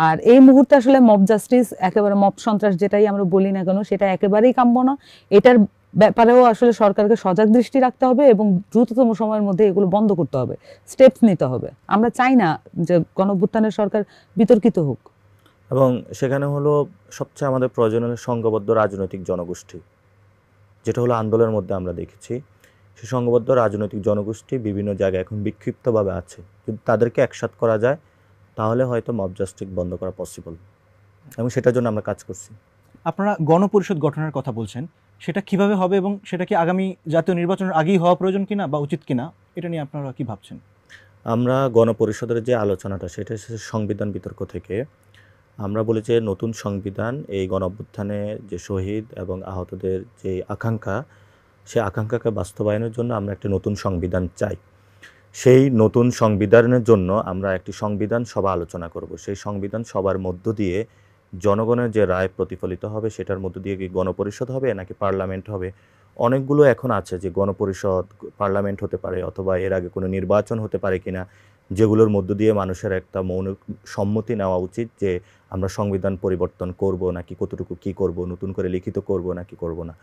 আর এই মুহূর্তে আসলে মব জাস্টিস, একেবারে মব সন্ত্রাস যেটাই আমরা বলি না কেন, সেটা একেবারেই কাম্য না। এটার ব্যাপারেও আসলে সরকারকে সজাগ দৃষ্টি রাখতে হবে এবং দ্রুততম সময়ের মধ্যে এগুলো বন্ধ করতে হবে, স্টেপস নিতে হবে। আমরা চাই না যে গণঅভ্যুত্থানের সরকার বিতর্কিত হোক। এবং সেখানে হলো সবচেয়ে আমাদের প্রয়োজন হলো সংঘবদ্ধ রাজনৈতিক জনগোষ্ঠী, যেটা হলো আন্দোলনের মধ্যে আমরা দেখেছি। সেই সংঘবদ্ধ রাজনৈতিক জনগোষ্ঠী বিভিন্ন জায়গায় এখন বিক্ষিপ্তভাবে আছে। যদি তাদেরকে একসাথ করা যায়, তাহলে হয়তো মব জাস্টিস বন্ধ করা পসিবল, এবং সেটার জন্য আমরা কাজ করছি। আপনারা গণপরিষদ গঠনের কথা বলছেন, সেটা কিভাবে হবে এবং সেটা কি আগামী জাতীয় নির্বাচনের আগেই হওয়া প্রয়োজন কিনা বা উচিত কিনা, এটা নিয়ে আপনারা কি ভাবছেন? আমরা গণপরিষদের যে আলোচনাটা, সেটা এসেছে সংবিধান বিতর্ক থেকে। আমরা বলি যে নতুন সংবিধান এই গণঅভ্যুত্থানে যে শহীদ এবং আহতদের যে আকাঙ্ক্ষা, সেই আকাঙ্ক্ষাকে বাস্তবায়নের জন্য আমরা একটা নতুন সংবিধান চাই। সেই নতুন সংবিধানের জন্য আমরা একটি সংবিধান সভা আলোচনা করব। সেই সংবিধান সভার মধ্য দিয়ে জনগণের যে রায় প্রতিফলিত হবে, সেটার মধ্য দিয়ে কি গণপরিষদ হবে নাকি পার্লামেন্ট হবে? অনেকগুলো এখন আছে যে গণপরিষদ, পার্লামেন্ট হতে পারে, অথবা এর আগে কোনো নির্বাচন হতে পারে কিনা, যেগুলোর মধ্য দিয়ে মানুষের একটা মৌলিক সম্মতি নেওয়া উচিত যে আমরা সংবিধান পরিবর্তন করব নাকি কতটুকু কি করব, নতুন করে লিখিত করব নাকি করব না।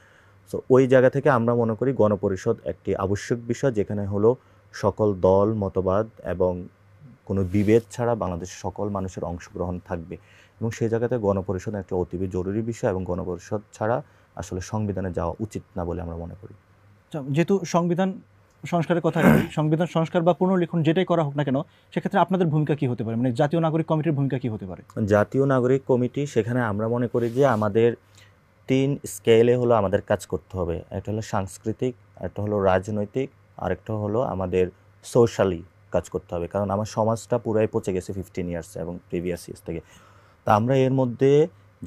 সো ওই জায়গা থেকে আমরা মনে করি গণপরিষদ একটি আবশ্যক বিষয়, যেখানে হলো সকল দল, মতবাদ এবং কোনো বিভেদ ছাড়া বাংলাদেশের সকল মানুষের অংশগ্রহণ থাকবে, এবং সেই জায়গাতে গণপরিষদ একটা অতীব জরুরি বিষয়, এবং গণপরিষদ ছাড়া আসলে সংবিধানে যাওয়া উচিত না বলে আমরা মনে করি। যেহেতু সংবিধান সংস্কারের কথা, সংবিধান সংস্কার বা পুনর্লিখন যেটাই করা হোক না কেন, সেক্ষেত্রে আপনাদের ভূমিকা কি হতে পারে, মানে জাতীয় নাগরিক কমিটির ভূমিকা কি হতে পারে? জাতীয় নাগরিক কমিটি, সেখানে আমরা মনে করি যে আমাদের 3 স্কেলে হলো আমাদের কাজ করতে হবে। একটা হলো সাংস্কৃতিক, একটা হলো রাজনৈতিক, আর একটা হলো আমাদের সোশ্যালি কাজ করতে হবে। কারণ আমার সমাজটা পুরাই পচে গেছে 15 ইয়ার্স এবং প্রিভিয়াস ইয়ার্স থেকে। তো তা আমরা এর মধ্যে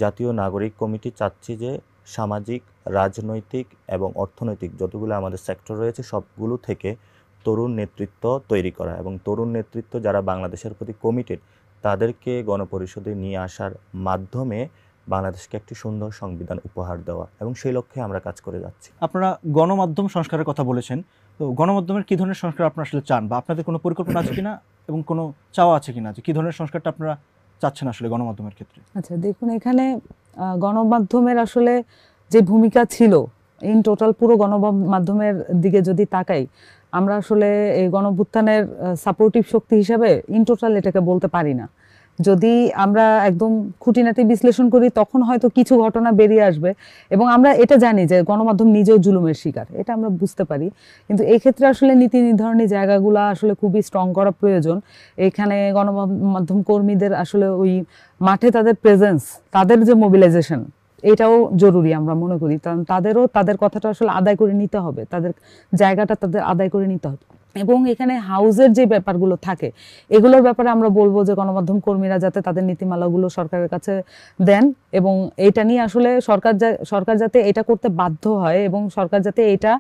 জাতীয় নাগরিক কমিটি চাচ্ছি যে সামাজিক, রাজনৈতিক এবং অর্থনৈতিক যতগুলো আমাদের সেক্টর রয়েছে সবগুলো থেকে তরুণ নেতৃত্ব তৈরি করা, এবং তরুণ নেতৃত্ব যারা বাংলাদেশের প্রতি কমিটেড তাদেরকে গণপরিষদে নিয়ে আসার মাধ্যমে বাংলাদেশকে একটি সুন্দর সংবিধান উপহার দেওয়া, এবং সেই লক্ষ্যে আমরা কাজ করে যাচ্ছি। আপনারা গণমাধ্যম সংস্কারের কথা বলেছেন, তো গণমাধ্যমের কী ধরনের সংস্কার আপনারা আসলে চান, বা আপনাদের কোনো পরিকল্পনা আছে কিনা এবং কোনো চাওয়া আছে কিনা যে কী ধরনের সংস্কারটা আপনারা চাচ্ছেন আসলে গণমাধ্যমের ক্ষেত্রে? আচ্ছা দেখুন, এখানে গণমাধ্যমের আসলে যে ভূমিকা ছিল ইন টোটাল পুরো গণমাধ্যমের দিকে যদি তাকাই, আমরা আসলে এই গণঅভ্যুত্থানের সাপোর্টিভ শক্তি হিসাবে ইন টোটাল এটাকে বলতে পারি না। যদি আমরা একদম খুঁটিনাটি বিশ্লেষণ করি তখন হয়তো কিছু ঘটনা বেরিয়ে আসবে, এবং আমরা এটা জানি যে গণমাধ্যম নিজেও জুলুমের শিকার, এটা আমরা বুঝতে পারি। কিন্তু এই ক্ষেত্রে আসলে নীতি নির্ধারণী জায়গাগুলো আসলে খুবই স্ট্রং করা প্রয়োজন। এখানে গণমাধ্যম কর্মীদের আসলে ওই মাঠে তাদের প্রেজেন্স, তাদের যে মোবিলাইজেশন, এটাও জরুরি আমরা মনে করি, কারণ তাদেরও তাদের কথাটা আসলে আদায় করে নিতে হবে, তাদের জায়গাটা তাদের আদায় করে নিতে হবে। এবং এখানে হাউজের যে ব্যাপারগুলো থাকে এগুলোর ব্যাপারে আমরা বলবো যে গণমাধ্যম কর্মীরা যাতে তাদের নীতিমালাগুলো সরকারের কাছে দেন, এবং এটা নিয়ে আসলে সরকার যাতে এটা করতে বাধ্য হয় এবং সরকার যাতে এটা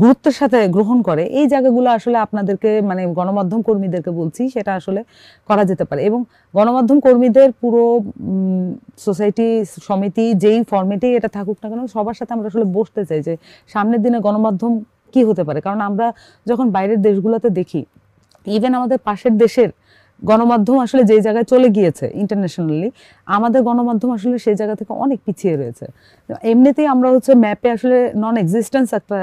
গুরুত্বের সাথে গ্রহণ করে, এই জায়গাগুলো আসলে আপনাদেরকে মানে গণমাধ্যম কর্মীদেরকে বলছি সেটা আসলে করা যেতে পারে। এবং গণমাধ্যম কর্মীদের পুরো সোসাইটি সমিতি যেই ফরম্যাটেই এটা থাকুক না কেন, সবার সাথে আমরা আসলে বসতে চাই যে সামনের দিনে গণমাধ্যম কি হতে পারে। কারণ আমরা যখন বাইরের দেশগুলোতে দেখি, ইভেন আমাদের পাশের দেশের গণমাধ্যম আসলে যেই জায়গায় চলে গিয়েছে ইন্টারন্যাশনালি, আমাদের গণমাধ্যম আসলে সেই জায়গা থেকে অনেক পিছিয়ে রয়েছে। এমনিতেই আমরা হচ্ছে ম্যাপে আসলে নন এক্সিস্টেন্স একটা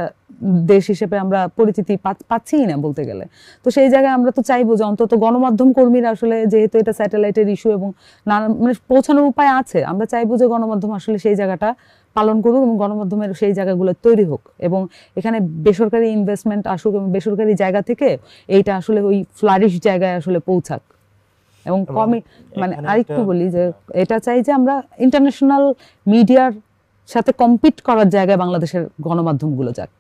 দেশ হিসেবে আমরা পরিচিতি পাচ্ছিই না বলতে গেলে। তো সেই জায়গায় আমরা তো চাইবো যে অন্তত গণমাধ্যম কর্মীরা আসলে, যেহেতু এটা স্যাটেলাইটের ইস্যু এবং নানা মানে পৌঁছানোর উপায় আছে, আমরা চাইবো যে গণমাধ্যম আসলে সেই জায়গাটা পালন করুক এবং গণমাধ্যমের সেই জায়গাগুলো তৈরি হোক, এবং এখানে বেসরকারি ইনভেস্টমেন্ট আসুক এবং বেসরকারি জায়গা থেকে এইটা আসলে ওই ফ্লারিশ জায়গায় আসলে পৌঁছাক। এবং মানে আরেকটু বলি যে এটা চাই যে আমরা ইন্টারন্যাশনাল মিডিয়ার সাথে কম্পিট করার জায়গায় বাংলাদেশের গণমাধ্যমগুলো যাক।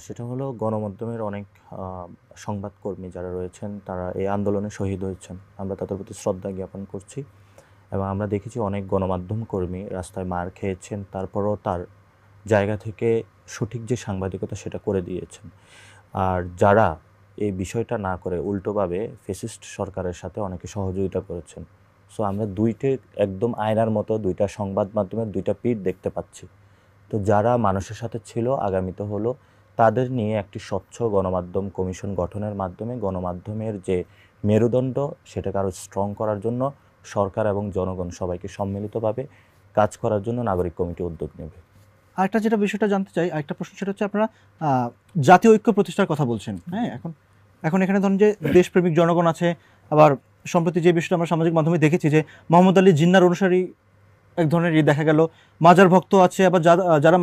সেটা হলো গণমাধ্যমের অনেক সংবাদকর্মী যারা রয়েছেন তারা এই আন্দোলনে শহীদ হয়েছেন, আমরা তাদের প্রতি শ্রদ্ধা জ্ঞাপন করছি। এবং আমরা দেখেছি অনেক গণমাধ্যম কর্মী রাস্তায় মার খেয়েছেন, তারপরও তার জায়গা থেকে সঠিক যে সাংবাদিকতা সেটা করে দিয়েছেন। আর যারা এই বিষয়টা না করে উল্টোভাবে ফ্যাসিস্ট সরকারের সাথে অনেকে সহযোগিতা করেছেন। সো আমরা একদম আয়নার মতো দুইটা সংবাদ মাধ্যমের দুইটা পিঠ দেখতে পাচ্ছি। তো যারা মানুষের সাথে ছিল আগামীতে হলো তাদের নিয়ে একটি স্বচ্ছ গণমাধ্যম কমিশন গঠনের মাধ্যমে গণমাধ্যমের যে মেরুদণ্ড সেটাকে আরও স্ট্রং করার জন্য সরকার এবং জনগণ সবাইকে সম্মিলিতভাবে কাজ করার জন্য নাগরিক কমিটি উদ্যোগ নেবে। আরেকটা যেটা বিষয়টা জানতে চাই, আরেকটা প্রশ্ন, সেটা হচ্ছে আপনারা জাতীয় ঐক্য প্রতিষ্ঠার কথা বলছেন। হ্যাঁ, এখন এখানে ধরুন যে দেশপ্রেমিক জনগণ আছে, আবার সম্প্রতি যে বিষয়টা আমরা সামাজিক মাধ্যমে দেখেছি যে মোহাম্মদ আলী জিন্নার অনুসারী এক ধরনের দেখা গেল, মাজার ভক্ত আছে, আবার যারা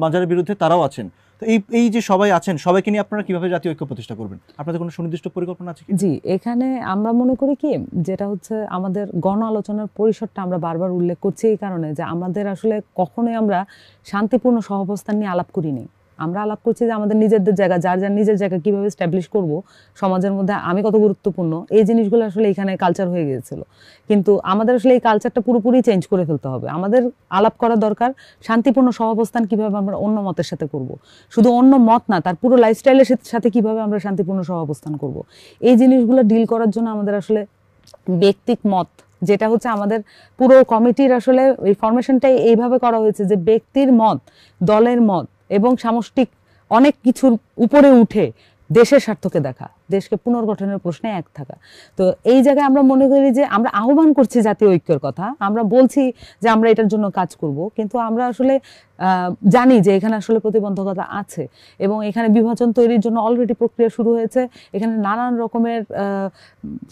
মাজারের বিরুদ্ধে তারাও আছেন। তো এই যে সবাই আছেন, সবাইকে নিয়ে আপনারা কিভাবে জাতীয় ঐক্য প্রতিষ্ঠা করবেন? আপনাদের কোনো সুনির্দিষ্ট পরিকল্পনা আছে কি? জি, এখানে আমরা মনে করি কি, যেটা হচ্ছে আমাদের গণ আলোচনার পরিসরটা আমরা বারবার উল্লেখ করছি এই কারণে যে আমাদের আসলে কখনোই আমরা শান্তিপূর্ণ সহাবস্থান নিয়ে আলাপ করিনি। আমরা আলাপ করছি যে আমাদের নিজেদের জায়গা, যার নিজের জায়গা কিভাবে স্ট্যাবলিশ করব, সমাজের মধ্যে আমি কত গুরুত্বপূর্ণ, এই জিনিসগুলো আসলে এখানে কালচার হয়ে গিয়েছিল। কিন্তু আমাদের আসলে এই কালচারটা পুরোপুরি চেঞ্জ করে ফেলতে হবে। আমাদের আলাপ করা দরকার শান্তিপূর্ণ সহাবস্থান কিভাবে আমরা অন্য মতের সাথে করব, শুধু অন্য মত না, তার পুরো লাইফস্টাইলের সাথে কিভাবে আমরা শান্তিপূর্ণ সহাবস্থান করব, এই জিনিসগুলো ডিল করার জন্য আমাদের আসলে ব্যক্তিক মত, যেটা হচ্ছে আমাদের পুরো কমিটির আসলে এই ফরমেশনটাই এইভাবে করা হয়েছে যে ব্যক্তির মত, দলের মত এবং সামষ্টিক অনেক কিছুর উপরে উঠে দেশের স্বার্থকে দেখা, দেশকে পুনর্গঠনের প্রশ্নে এক থাকা। তো এই জায়গায় আমরা মনে করি যে আমরা আহ্বান করছি জাতীয় ঐক্যের কথা, আমরা বলছি যে আমরা এটার জন্য কাজ করব, কিন্তু আমরা আসলে জানি যে এখানে আসলে প্রতিবন্ধকতা আছে এবং এখানে বিভাজন তৈরির জন্য অলরেডি প্রক্রিয়া শুরু হয়েছে। এখানে নানান রকমের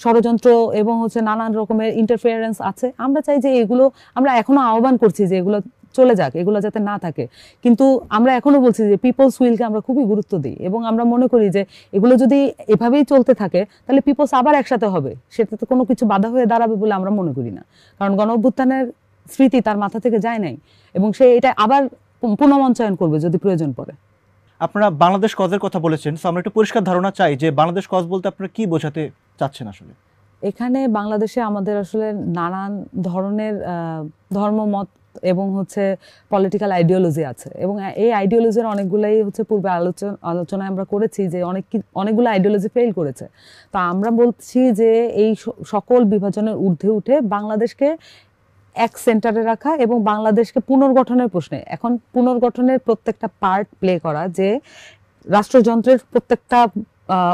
ষড়যন্ত্র এবং হচ্ছে নানান রকমের ইন্টারফেয়ারেন্স আছে। আমরা চাই যে এগুলো, আমরা এখনো আহ্বান করছি যে এগুলো চলে যাক, এগুলো যাতে না থাকে। কিন্তু আমরা এখনো বলছি যে পিপলস উইলকে আমরা খুবই গুরুত্ব দিই এবং আমরা মনে করি যে এগুলো যদি এভাবেই চলতে থাকে তাহলে পিপলস আবার একসাথে হবে, সেটাতে কোনো কিছু বাধা হয়ে দাঁড়াবে বলে আমরা মনে করি না। কারণ গণ অভ্যুত্থানের স্মৃতি তার মাথা থেকে যায় নাই এবং সে এটা আবার পুনঃমঞ্চায়ন করবে যদি প্রয়োজন পড়ে। আপনারা বাংলাদেশ কজের কথা বলেছেন, সো আমরা একটু পরিষ্কার ধারণা চাই যে বাংলাদেশ কজ বলতে আপনারা কি বোঝাতে চাচ্ছেন আসলে। এখানে বাংলাদেশে আমাদের আসলে নানান ধরনের ধর্মমত এবং হচ্ছে পলিটিক্যাল আইডিওলজি আছে, এবং এই আইডিওলজির অনেকগুলাই হচ্ছে পূর্বে আলোচনায় আমরা করেছি যে অনেকগুলো আইডিওলজি ফেল করেছে। তো আমরা বলছি যে এই সকল বিভাজনের ঊর্ধ্বে উঠে বাংলাদেশকে এক সেন্টারে রাখা এবং বাংলাদেশকে পুনর্গঠনের প্রশ্নে এখন পুনর্গঠনের প্রত্যেকটা পার্ট প্লে করা, যে রাষ্ট্রযন্ত্রের প্রত্যেকটা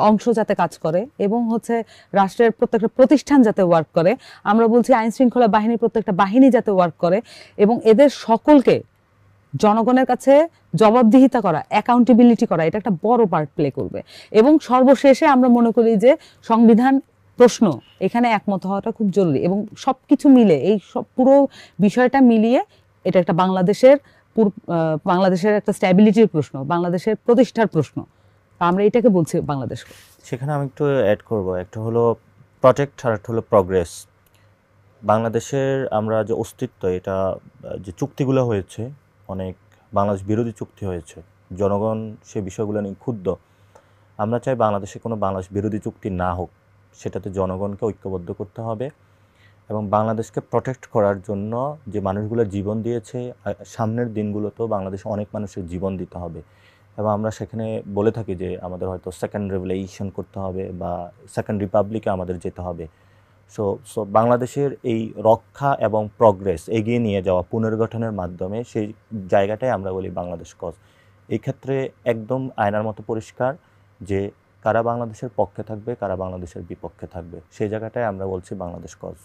অংশ যাতে কাজ করে এবং হচ্ছে রাষ্ট্রের প্রত্যেকটা প্রতিষ্ঠান যাতে ওয়ার্ক করে, আমরা বলছি আইন শৃঙ্খলা বাহিনীর প্রত্যেকটা বাহিনী যাতে ওয়ার্ক করে এবং এদের সকলকে জনগণের কাছে জবাবদিহিতা করা, অ্যাকাউন্টেবিলিটি করা, এটা একটা বড় পার্ট প্লে করবে। এবং সর্বশেষে আমরা মনে করি যে সংবিধান প্রশ্ন এখানে একমত হওয়াটা খুব জরুরি, এবং সবকিছু মিলে এই সব পুরো বিষয়টা মিলিয়ে এটা একটা বাংলাদেশের একটা স্ট্যাবিলিটির প্রশ্ন, বাংলাদেশের প্রতিষ্ঠার প্রশ্ন। আমরা এটাকে বলছি বাংলাদেশ। সেখানে আমি একটু অ্যাড করব, একটা হলো প্রটেক্ট আর একটা হলো প্রগ্রেস। বাংলাদেশের আমরা যে অস্তিত্ব, এটা যে চুক্তিগুলো হয়েছে, অনেক বাংলাদেশ বিরোধী চুক্তি হয়েছে, জনগণ সে বিষয়গুলো নিয়ে ক্ষুব্ধ। আমরা চাই বাংলাদেশে কোনো বাংলাদেশ বিরোধী চুক্তি না হোক, সেটাতে জনগণকে ঐক্যবদ্ধ করতে হবে এবং বাংলাদেশকে প্রটেক্ট করার জন্য যে মানুষগুলো জীবন দিয়েছে, সামনের দিনগুলোতেও বাংলাদেশে অনেক মানুষের জীবন দিতে হবে। এবং আমরা সেখানে বলে থাকি যে আমাদের হয়তো সেকেন্ড রেভলিউশন করতে হবে বা সেকেন্ড রিপাবলিকে আমাদের যেতে হবে। সো বাংলাদেশের এই রক্ষা এবং প্রগ্রেস, এগিয়ে নিয়ে যাওয়া, পুনর্গঠনের মাধ্যমে সেই জায়গাটাই আমরা বলি বাংলাদেশ কজ। এই ক্ষেত্রে একদম আয়নার মতো পরিষ্কার যে কারা বাংলাদেশের পক্ষে থাকবে, কারা বাংলাদেশের বিপক্ষে থাকবে, সেই জায়গাটাই আমরা বলছি বাংলাদেশ কজ।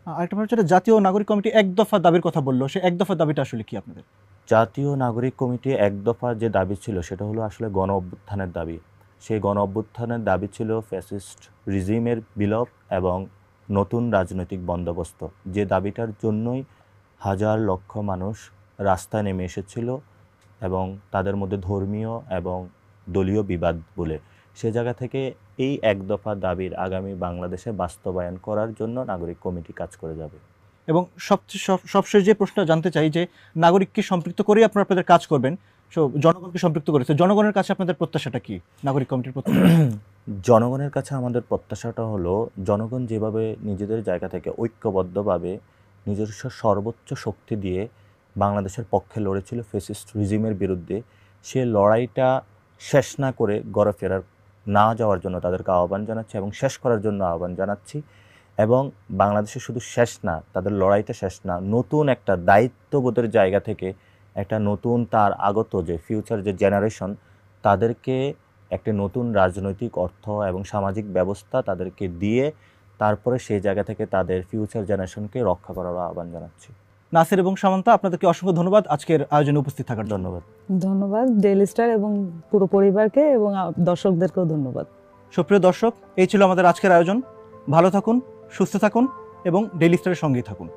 আরেকটা ব্যাপার হচ্ছে জাতীয় নাগরিক কমিটি এক দফা দাবির কথা বললো, সেই এক দফা দাবিটা আসলে কি আপনাদের? জাতীয় নাগরিক কমিটি এক দফা যে দাবি ছিল সেটা হলো আসলে গণ অভ্যুত্থানের দাবি। সেই গণ অভ্যুত্থানের দাবি ছিল ফ্যাসিস্ট রিজিমের বিলোপ এবং নতুন রাজনৈতিক বন্দোবস্ত। যে দাবিটার জন্যই হাজার লক্ষ মানুষ রাস্তায় নেমে এসেছিল এবং তাদের মধ্যে ধর্মীয় এবং দলীয় বিবাদ বলে, সে জায়গা থেকে এই এক দফা দাবির আগামী বাংলাদেশে বাস্তবায়ন করার জন্য নাগরিক কমিটি কাজ করে যাবে। এবং সবশেষ যে প্রশ্নটা জানতে চাই যে নাগরিককে সম্পৃক্ত করেই আপনারা আপনাদের কাজ করবেন, সো জনগণকে সম্পৃক্ত করেছে, জনগণের কাছে আপনাদের প্রত্যাশাটা কি? নাগরিক কমিটির প্রত্যাশা জনগণের কাছে আমাদের প্রত্যাশাটা হলো, জনগণ যেভাবে নিজেদের জায়গা থেকে ঐক্যবদ্ধভাবে নিজস্ব সর্বোচ্চ শক্তি দিয়ে বাংলাদেশের পক্ষে লড়েছিল ফ্যাসিস্ট রিজিমের বিরুদ্ধে, সে লড়াইটা শেষ না করে ঘরে ফেরার না যাওয়ার জন্য তাদেরকে আহ্বান জানাচ্ছি এবং শেষ করার জন্য আহ্বান জানাচ্ছি। এবং বাংলাদেশে শুধু শেষ না, তাদের লড়াইটা শেষ না, নতুন একটা দায়িত্ববোধের জায়গা থেকে একটা নতুন তার আগত যে ফিউচার যে জেনারেশন, তাদেরকে একটা নতুন রাজনৈতিক, অর্থ এবং সামাজিক ব্যবস্থা তাদেরকে দিয়ে তারপরে সেই জায়গা থেকে তাদের ফিউচার জেনারেশনকে রক্ষা করার আহ্বান জানাচ্ছি। নাসির এবং সামান্তা, আপনাদেরকে অসংখ্য ধন্যবাদ আজকের আয়োজনে উপস্থিত থাকার জন্য। ধন্যবাদ ডেইলি স্টার এবং পুরো পরিবারকে এবং দর্শকদেরকেও ধন্যবাদ। সুপ্রিয় দর্শক, এই ছিল আমাদের আজকের আয়োজন। ভালো থাকুন, সুস্থ থাকুন এবং ডেইলি স্টারের সঙ্গেই থাকুন।